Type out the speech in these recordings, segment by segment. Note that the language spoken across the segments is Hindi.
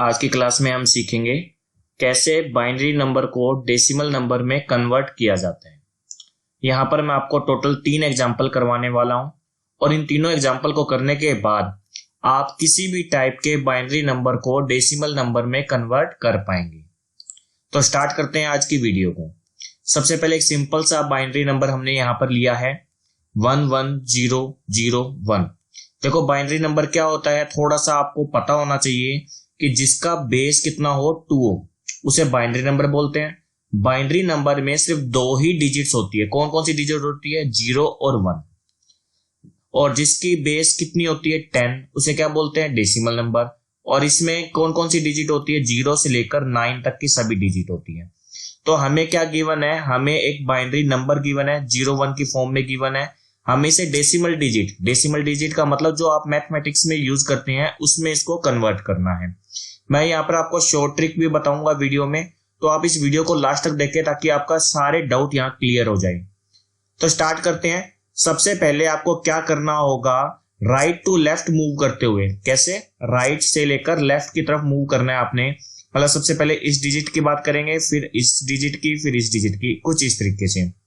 आज की क्लास में हम सीखेंगे कैसे बाइनरी नंबर को डेसिमल नंबर में कन्वर्ट किया जाता है। यहाँ पर मैं आपको टोटल 3 एग्जाम्पल करवाने वाला हूँ और इन तीनों एग्जाम्पल को करने के बाद आप किसी भी टाइप के बाइनरी नंबर को डेसिमल नंबर में कन्वर्ट कर पाएंगे। तो स्टार्ट करते हैं आज की वीडियो को। सबसे पहले एक सिंपल सा बाइनरी नंबर हमने यहाँ पर लिया है 11001। देखो बाइनरी नंबर क्या होता है, थोड़ा सा आपको पता होना चाहिए कि जिसका बेस कितना हो 2 हो उसे बाइनरी नंबर बोलते हैं। बाइनरी नंबर में सिर्फ 2 ही डिजिट्स होती है। कौन कौन सी डिजिट होती है? 0 और 1। और जिसकी बेस कितनी होती है 10 उसे क्या बोलते हैं? Decimal number. और इसमें कौन कौन सी डिजिट होती है? 0 से लेकर 9 तक की सभी डिजिट होती है। तो हमें क्या गिवन है? हमें एक बाइनरी नंबर गिवन है, 0-1 की फॉर्म में गिवन है। हमें इसे डेसिमल डिजिट का मतलब जो आप मैथमेटिक्स में यूज करते हैं उसमें इसको कन्वर्ट करना है। मैं यहाँ पर आपको शॉर्ट ट्रिक भी बताऊंगा वीडियो में, तो आप इस वीडियो को लास्ट तक देखें ताकि आपका सारे डाउट यहाँ क्लियर हो जाए। तो स्टार्ट करते हैं। सबसे पहले आपको क्या करना होगा, राइट टू लेफ्ट मूव करते हुए। कैसे? राइट से लेकर लेफ्ट की तरफ मूव करना है आपने। मतलब सबसे पहले इस डिजिट की बात करेंगे, फिर इस डिजिट की, फिर इस डिजिट की, कुछ इस तरीके से।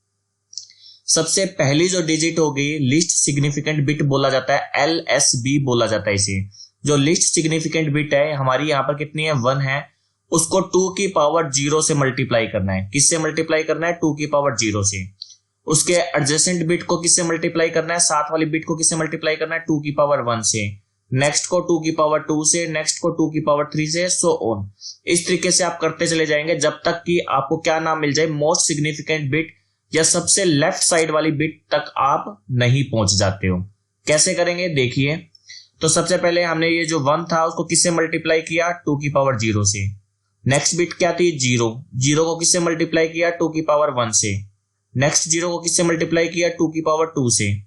सबसे पहली जो डिजिट होगी लिस्ट सिग्निफिकेंट बिट बोला जाता है, LSB बोला जाता है इसे। जो लिस्ट सिग्निफिकेंट बिट है हमारी यहाँ पर कितनी है? 1 है। उसको 2 की पावर 0 से मल्टीप्लाई करना है। किससे मल्टीप्लाई करना है? 2 की पावर 0 से। उसके एडजेसेंट बिट को किससे मल्टीप्लाई करना है? साथ वाली बिट को किससे मल्टीप्लाई करना है? 2 की पावर 1 से। नेक्स्ट को 2 की पावर 2 से, नेक्स्ट को 2 की पावर 3 से, सो ऑन। इस तरीके से आप करते चले जाएंगे जब तक कि आपको क्या नाम मिल जाए, मोस्ट सिग्निफिकेंट बिट या सबसे लेफ्ट साइड वाली बिट तक आप नहीं पहुंच जाते हो। कैसे करेंगे देखिए। तो सबसे पहले हमने ये जो 1 था उसको किससे मल्टीप्लाई किया? 2 की पावर 0 से। नेक्स्ट बिट क्या थी? 0 को किससे मल्टीप्लाई किया? 2 की पावर 1 से। नेक्स्ट 0 को किससे मल्टीप्लाई किया? 2 की पावर 2 से।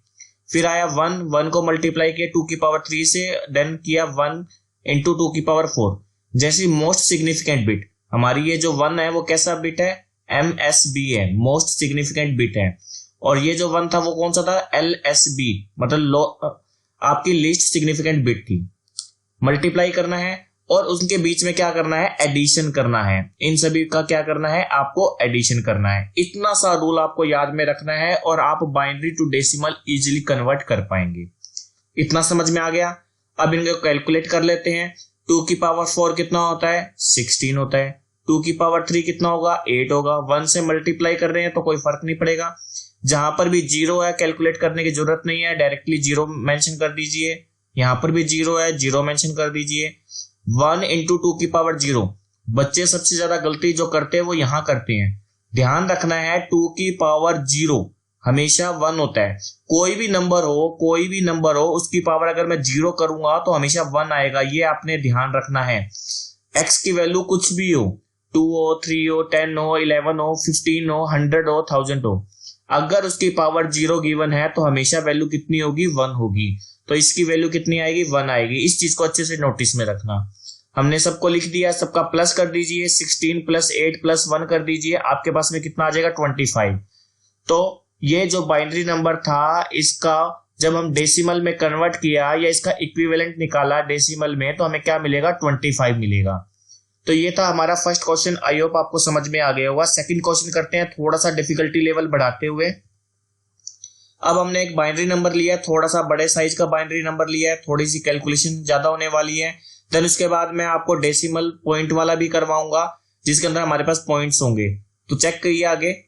फिर आया 1 को मल्टीप्लाई किया 2 की पावर 3 से, देन किया 1 इंटू 2 की पावर 4। जैसी मोस्ट सिग्निफिकेंट बिट हमारी ये जो 1 है वो कैसा बिट है? MSB है, मोस्ट सिग्निफिकेंट बिट है। और ये जो 1 था वो कौन सा था? LSB, मतलब आपकी लीस्ट सिग्निफिकेंट बिट थी। मल्टीप्लाई करना है और उनके बीच में क्या करना है? एडिशन करना है। इन सभी का क्या करना है? आपको एडिशन करना है। इतना सा रूल आपको याद में रखना है और आप binary to decimal easily convert कर पाएंगे। इतना समझ में आ गया? अब इनको कैलकुलेट कर लेते हैं। 2 की पावर 4 कितना होता है? 16 होता है। 2 की पावर 3 कितना होगा? 8 होगा। 1 से मल्टीप्लाई कर रहे हैं तो कोई फर्क नहीं पड़ेगा। जहां पर भी 0 है कैलकुलेट करने की जरूरत नहीं है, डायरेक्टली 0 मेंशन कर दीजिए। यहां पर भी 0 है, 0 मेंशन कर दीजिए। 1 इंटू 2 की पावर 0। बच्चे सबसे ज्यादा गलती जो करते हैं वो यहां करते हैं। ध्यान रखना है 2 की पावर 0 हमेशा 1 होता है। कोई भी नंबर हो उसकी पावर अगर मैं 0 करूंगा तो हमेशा 1 आएगा। ये आपने ध्यान रखना है। x की वैल्यू कुछ भी हो, 2 हो, 3 हो, 10 हो, 11 हो, 15 हो, 100 हो, 1000 हो, अगर उसकी पावर 0 गिवन है तो हमेशा वैल्यू कितनी होगी? 1 होगी। तो इसकी वैल्यू कितनी आएगी? 1 आएगी। इस चीज को अच्छे से नोटिस में रखना। हमने सबको लिख दिया, सबका प्लस कर दीजिए। 16 प्लस 8 प्लस 1 कर दीजिए, आपके पास में कितना आ जाएगा? 25। तो ये जो बाइनरी नंबर था इसका जब हम डेसिमल में कन्वर्ट किया या इसका इक्विवेलेंट निकाला डेसिमल में तो हमें क्या मिलेगा? 25 मिलेगा। तो ये था हमारा फर्स्ट क्वेश्चन। आई होप आपको समझ में आ गया होगा। सेकंड क्वेश्चन करते हैं थोड़ा सा डिफिकल्टी लेवल बढ़ाते हुए। अब हमने एक बाइनरी नंबर लिया है, थोड़ा सा बड़े साइज का बाइनरी नंबर लिया है, थोड़ी सी कैलकुलेशन ज्यादा होने वाली है। देन उसके बाद मैं आपको डेसिमल पॉइंट वाला भी करवाऊंगा जिसके अंदर हमारे पास पॉइंट्स होंगे। तो चेक करिए आगे।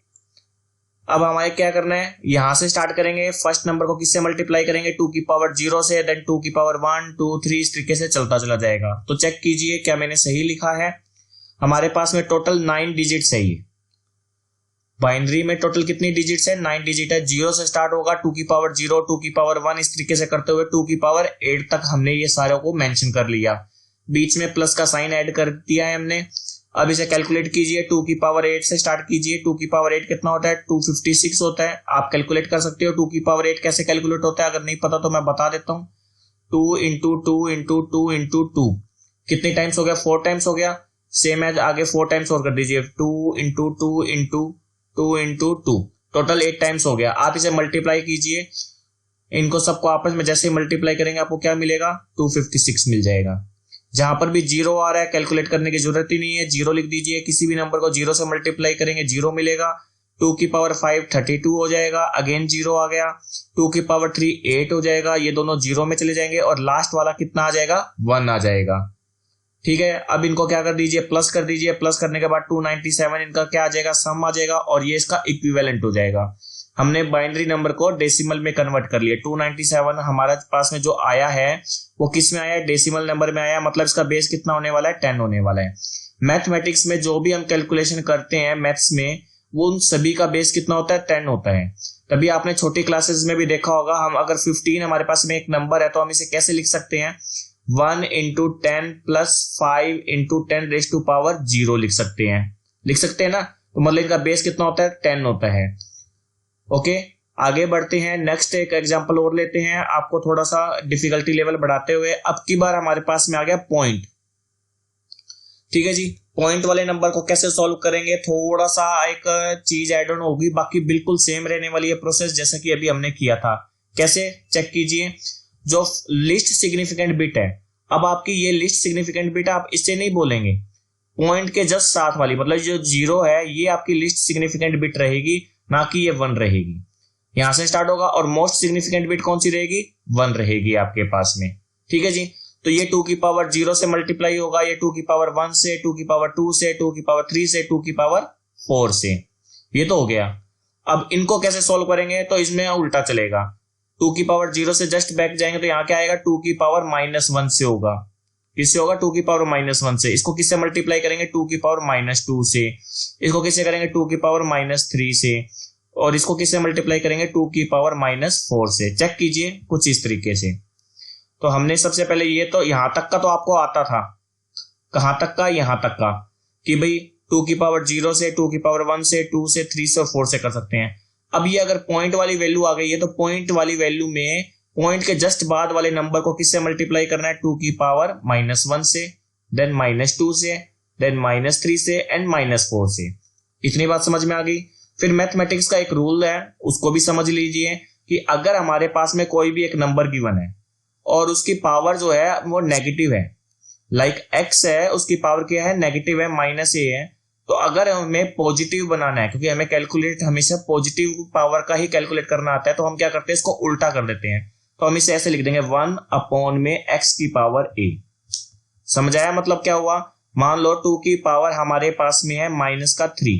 अब हमारे क्या करना है, यहां से स्टार्ट करेंगे। फर्स्ट नंबर को किससे मल्टीप्लाई करेंगे? 2 की पावर 0 से, देन 2 की पावर 1 2 3 इस तरीके से चलता चला जाएगा। तो चेक कीजिए क्या मैंने सही लिखा है। हमारे पास में टोटल 9 डिजिट्स है। ये बाइनरी में टोटल कितनी डिजिट्स है? 9 डिजिट है। 0 से स्टार्ट होगा, 2 की पावर 0, 2 की पावर 1 इस तरीके से करते हुए 2 की पावर 8 तक हमने ये सारों को मेंशन कर लिया। बीच में प्लस का साइन ऐड कर दिया है हमने। अब इसे कैलकुलेट कीजिए। 2 की पावर 8 से स्टार्ट कीजिए। 2 की पावर 8 कितना होता है? 256 होता है। आप कैलकुलेट कर सकते हो 2 की पावर 8 कैसे कैलकुलेट होता है। अगर नहीं पता तो मैं बता देता हूँ। 2 इंटू 2 इंटू 2 इंटू 2 कितने टाइम्स हो गया? 4 टाइम्स हो गया। सेम है, आगे 4 टाइम्स और कर दीजिए। 2 into 2 into 2 into 2 total 8 times हो गया। आप इसे मल्टीप्लाई कीजिए। इनको सबको आपस में जैसे मल्टीप्लाई करेंगे आपको क्या मिलेगा? 256 मिल जाएगा। जहां पर भी जीरो आ रहा है कैलकुलेट करने की जरूरत ही नहीं है, जीरो लिख दीजिए। किसी भी नंबर को जीरो से मल्टीप्लाई करेंगे जीरो मिलेगा। 2 की पावर 5 32 हो जाएगा, अगेन जीरो आ गया। 2 की पावर 3 8 हो जाएगा, ये दोनों जीरो में चले जाएंगे और लास्ट वाला कितना आ जाएगा 1 आ जाएगा। ठीक है, अब इनको क्या कर दीजिए, प्लस कर दीजिए। प्लस करने के बाद 297 इनका क्या आ जाएगा, सम आ जाएगा और ये इसका इक्विवेलेंट हो जाएगा। हमने बाइनरी नंबर को डेसिमल में कन्वर्ट कर लिया। 297 हमारे पास में जो आया है वो किस में आया है, डेसिमल नंबर में आया, मतलब इसका बेस कितना होने वाला है 10 होने वाला है। मैथमेटिक्स में जो भी हम कैलकुलेशन करते हैं मैथ्स में, वो उन सभी का बेस कितना होता है 10 होता है। तभी आपने छोटी क्लासेस में भी देखा होगा, हम अगर 15 हमारे पास में एक नंबर है तो हम इसे कैसे लिख सकते हैं, 1 into 10 plus 5 into 10 raised to power 0 लिख सकते हैं ना। तो मतलब इनका बेस कितना होता है 10 होता है। ओके, आगे बढ़ते हैं। नेक्स्ट एक एग्जांपल और लेते हैं, आपको थोड़ा सा डिफिकल्टी लेवल बढ़ाते हुए। अब की बार हमारे पास में आ गया पॉइंट। ठीक है जी, पॉइंट वाले नंबर को कैसे सॉल्व करेंगे, थोड़ा सा एक चीज ऐड ऑन होगी, बाकी बिल्कुल सेम रहने वाली है प्रोसेस जैसा कि अभी हमने किया था। कैसे, चेक कीजिए। जो लिस्ट सिग्निफिकेंट बिट है, अब आपकी ये लिस्ट सिग्निफिकेंट बिट आप इससे नहीं बोलेंगे, पॉइंट के जस्ट साथ वाली, मतलब जो जीरो है ये आपकी लिस्ट सिग्निफिकेंट बिट रहेगी, ना कि ये 1 रहेगी। यहां से स्टार्ट होगा और मोस्ट सिग्निफिकेंट बिट कौन सी रहेगी, 1 रहेगी आपके पास में। ठीक है जी, तो ये 2 की पावर 0 से मल्टीप्लाई होगा, ये 2 की पावर 1 से, 2 की पावर 2 से, 2 की पावर 3 से, 2 की पावर 4 से। ये तो हो गया। अब इनको कैसे सोल्व करेंगे, तो इसमें उल्टा चलेगा। 2 की पावर 0 से जस्ट बैक जाएंगे तो यहाँ क्या आएगा, 2 की पावर -1 से होगा। किससे होगा, 2 की पावर -1 से। इसको किससे मल्टीप्लाई करेंगे, 2 की पावर -2 से। इसको किससे करेंगे, 2 की पावर -3 से। और इसको किससे मल्टीप्लाई करेंगे, 2 की पावर -4 से। चेक कीजिए कुछ इस तरीके से। तो हमने सबसे पहले ये तो यहां तक का तो आपको आता था, कहां तक का, यहां तक का, कि भाई 2 की पावर 0 से, 2 की पावर 1 से, 2 से, 3 से और 4 से कर सकते हैं। अब ये अगर पॉइंट वाली वैल्यू आ गई है तो पॉइंट वाली वैल्यू में पॉइंट के जस्ट बाद वाले नंबर को किससे मल्टीप्लाई करना है, 2 की पावर -1 से, देन -2 से, देन -3 से एंड -4 से। इतनी बात समझ में आ गई। फिर मैथमेटिक्स का एक रूल है, उसको भी समझ लीजिए कि अगर हमारे पास में कोई भी एक नंबर गिवन है और उसकी पावर जो है वो नेगेटिव है, लाइक x है, उसकी पावर क्या है, नेगेटिव है, -a है, तो अगर हमें पॉजिटिव बनाना है, क्योंकि हमें कैलकुलेट हमेशा पॉजिटिव पावर का ही कैलकुलेट करना आता है, तो हम क्या करते हैं, इसको उल्टा कर देते हैं। तो हम इसे ऐसे लिख देंगे 1 में x की पावर a। समझ आया मतलब क्या हुआ। मान लो 2 की पावर हमारे पास में है -3,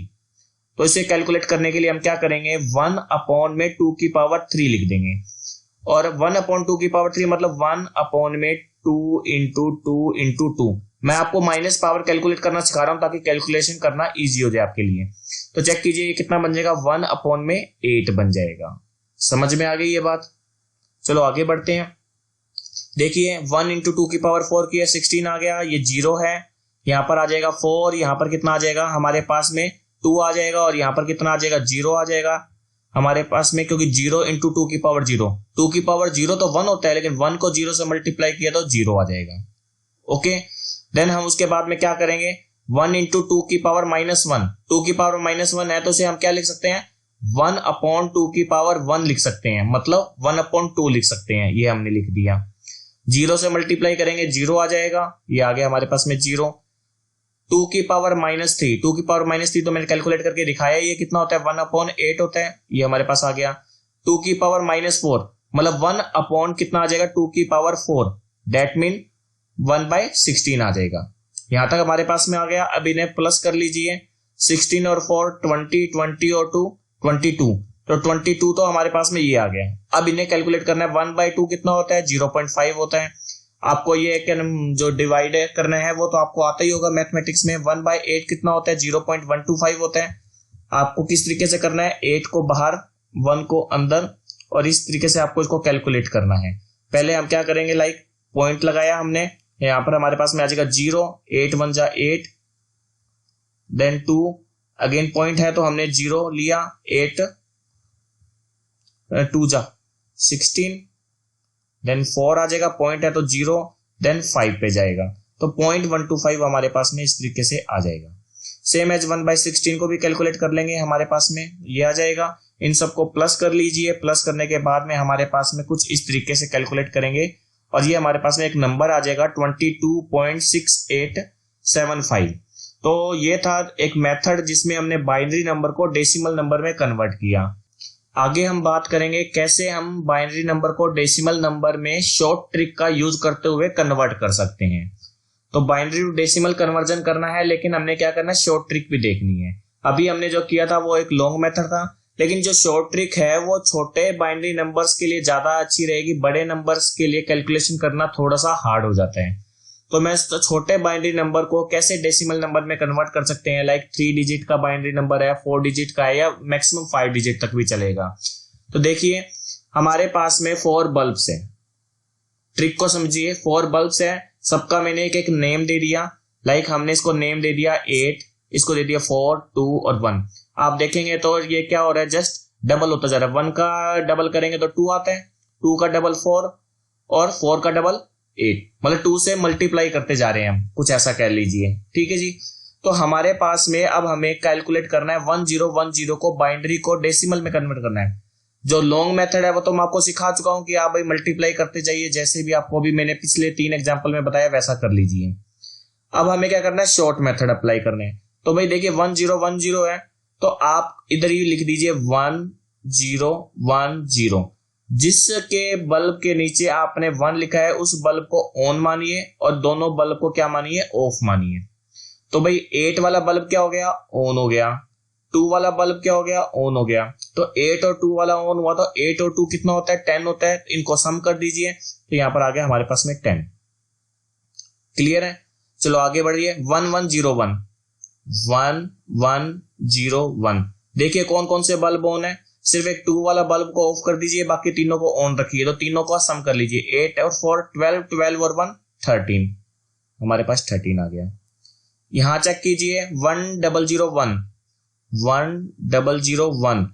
तो इसे कैलकुलेट करने के लिए हम क्या करेंगे, 1 में 2 की पावर 3 लिख देंगे। और 1/2 की पावर 3 मतलब 1 में 2 into 2 into 2। मैं आपको माइनस पावर कैलकुलेट करना सिखा रहा हूं ताकि कैलकुलेशन करना इजी हो जाए आपके लिए। तो चेक कीजिए ये कितना बन जाएगा, 1 में 8 बन जाएगा। समझ में आ गई ये बात। चलो आगे बढ़ते हैं। देखिए 1 into 2 की पावर 4 की है, 16 आ गया, ये 0 है, यहाँ पर आ जाएगा 4, यहाँ पर कितना आ जाएगा हमारे पास में 2 आ जाएगा, और यहाँ पर कितना आ जाएगा 0 आ जाएगा हमारे पास में, क्योंकि 0 into 2 की पावर 0, 2 की पावर 0 तो 1 होता है, लेकिन 1 को 0 से मल्टीप्लाई किया तो 0 आ जाएगा। ओके, देन हम उसके बाद में क्या करेंगे, 1 into 2 की पावर -1, 2 की पावर -1 है तो उसे हम क्या लिख सकते हैं, 1/2 की पावर 1 लिख सकते हैं, मतलब 1/2 लिख सकते हैं। ये हमने लिख दिया। 0 से मल्टीप्लाई करेंगे 0 आ जाएगा, ये आ गया हमारे पास में 0। 2 की पावर -3, 2 की पावर -3 तो मैंने कैलकुलेट करके दिखाया, ये कितना होता है 1/8 होता है, ये हमारे पास आ गया। 2 की पावर -4 मतलब 1 कितना आ जाएगा, 2 की पावर 4, दैट मीन 1/16 आ जाएगा। यहां तक हमारे पास में आ गया। अब इन्हें प्लस कर लीजिए, 16 और 4 20, 20 और 2 22, तो 22 तो हमारे पास में ये आ गया। अब इन्हें कैलकुलेट करना है, 1/2 कितना होता है, 0.5 होता है। आपको ये जो डिवाइड करना है वो तो आपको आता ही होगा मैथमेटिक्स में। 1/8 कितना होता है, 0.125 होता है। आपको किस तरीके से करना है, 8 को बाहर 1 को अंदर, और इस तरीके से आपको इसको कैलकुलेट करना है। पहले हम क्या करेंगे, लाइक पॉइंट लगाया हमने, यहाँ पर हमारे पास में आ जाएगा 0, 8 1 जा 8, देन 2 अगेन पॉइंट है तो हमने 0 लिया, 8 2 जा 16, देन 4 आ जाएगा, पॉइंट है तो 0, देन 5 पे जाएगा, तो 0.125 हमारे पास में इस तरीके से आ जाएगा। सेम एज 1/16 को भी कैलकुलेट कर लेंगे, हमारे पास में ये आ जाएगा। इन सबको प्लस कर लीजिए, प्लस करने के बाद में हमारे पास में कुछ इस तरीके से कैलकुलेट करेंगे, और ये हमारे पास में एक नंबर आ जाएगा 22.6875। तो ये था एक मेथड जिसमें हमने बाइनरी नंबर को डेसिमल नंबर में कन्वर्ट किया। आगे हम बात करेंगे कैसे हम बाइनरी नंबर को डेसिमल नंबर में शॉर्ट ट्रिक का यूज करते हुए कन्वर्ट कर सकते हैं। तो बाइनरी टू डेसिमल कन्वर्जन करना है, लेकिन हमने क्या करना है, शॉर्ट ट्रिक भी देखनी है। अभी हमने जो किया था वो एक लॉन्ग मेथड था, लेकिन जो शॉर्ट ट्रिक है वो छोटे बाइनरी नंबर्स के लिए ज्यादा अच्छी रहेगी। बड़े नंबर्स के लिए कैलकुलेशन करना थोड़ा सा हार्ड हो जाता है। तो मैं छोटे बाइनरी नंबर को कैसे डेसिमल नंबर में कन्वर्ट कर सकते हैं, लाइक 3 डिजिट का बाइनरी नंबर है, 4 डिजिट का है, या मैक्सिमम 5 डिजिट तक भी चलेगा। तो देखिए हमारे पास में 4 बल्ब्स है। ट्रिक को समझिए, 4 बल्ब्स है, सबका मैंने एक एक नेम दे दिया। लाइक हमने इसको नेम दे दिया 8, इसको दे दिया 4, 2 और 1। आप देखेंगे तो ये क्या हो रहा है, जस्ट डबल होता जा रहा है। 1 का डबल करेंगे तो 2 आता है, 2 का डबल 4 और 4 का डबल 8, मतलब 2 से मल्टीप्लाई करते जा रहे हैं हम, कुछ ऐसा कह लीजिए। ठीक है जी। तो हमारे पास में अब हमें कैलकुलेट करना है 1010 को बाइनरी को डेसिमल में कन्वर्ट करना है। जो लॉन्ग मेथड है वो तो मैं आपको सिखा चुका हूं कि आप भाई मल्टीप्लाई करते जाइए, जैसे भी आपको भी मैंने पिछले 3 एग्जाम्पल में बताया वैसा कर लीजिए। अब हमें क्या करना है, शॉर्ट मेथड अप्लाई करने हैं। तो भाई देखिए 1010 है, तो आप इधर ही लिख दीजिए 1010। जिसके बल्ब के नीचे आपने 1 लिखा है उस बल्ब को ऑन मानिए और दोनों बल्ब को क्या मानिए, ऑफ मानिए। तो भाई 8 वाला बल्ब क्या हो गया, ऑन हो गया। 2 वाला बल्ब क्या हो गया, ऑन हो गया। तो 8 और 2 वाला ऑन हुआ, तो 8 और 2 कितना होता है, 10 होता है। इनको सम कर दीजिए, तो यहां पर आ गया हमारे पास में 10। क्लियर है। चलो आगे बढ़िए। 1101। देखिए कौन कौन से बल्ब ऑन है, सिर्फ एक 2 वाला बल्ब को ऑफ कर दीजिए, बाकी तीनों को ऑन रखिए। तो तीनों को सम कर लीजिए, 8 और 4 12, 12 और 1 13, हमारे पास 13 आ गया। यहां चेक कीजिए 1001।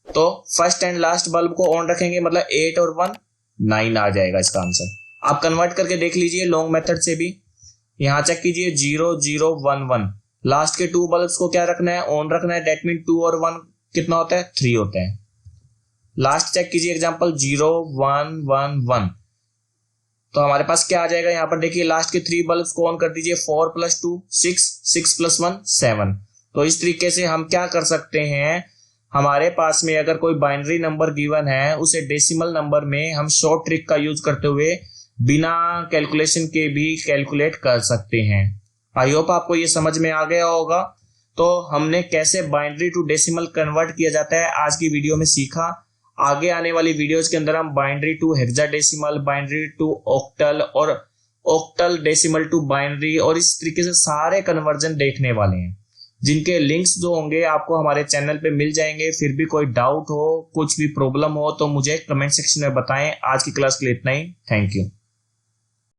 तो फर्स्ट एंड लास्ट बल्ब को ऑन रखेंगे, मतलब 8 और 1 9 आ जाएगा इसका आंसर। आप कन्वर्ट करके देख लीजिए लॉन्ग मेथड से भी। यहां चेक कीजिए 0011, लास्ट के 2 बल्ब्स को क्या रखना है, ऑन रखना है। दैट मीन 2 और 1 कितना होता है, 3 होता है। लास्ट चेक कीजिए एग्जांपल 0111, तो हमारे पास क्या आ जाएगा, यहां पर देखिए लास्ट के 3 बल्ब्स को ऑन कर दीजिए। 4 + 2 6, 6 + 1 7। तो इस तरीके से हम क्या कर सकते हैं, हमारे पास में अगर कोई बाइनरी नंबर गिवन है उसे डेसिमल नंबर में हम शॉर्ट ट्रिक का यूज करते हुए बिना कैलकुलेशन के भी कैलकुलेट कर सकते हैं। आई होप आपको ये समझ में आ गया होगा। तो हमने कैसे बाइनरी टू डेसिमल कन्वर्ट किया जाता है आज की वीडियो में सीखा। आगे आने वाली वीडियोस के अंदर हम binary to hexadecimal, binary to octal और ऑक्टल डेसिमल टू बाइनरी और इस तरीके से सारे कन्वर्जन देखने वाले हैं, जिनके लिंक्स जो होंगे आपको हमारे चैनल पे मिल जाएंगे। फिर भी कोई डाउट हो, कुछ भी प्रॉब्लम हो तो मुझे कमेंट सेक्शन में बताएं। आज की क्लास के लिए इतना ही। Thank you.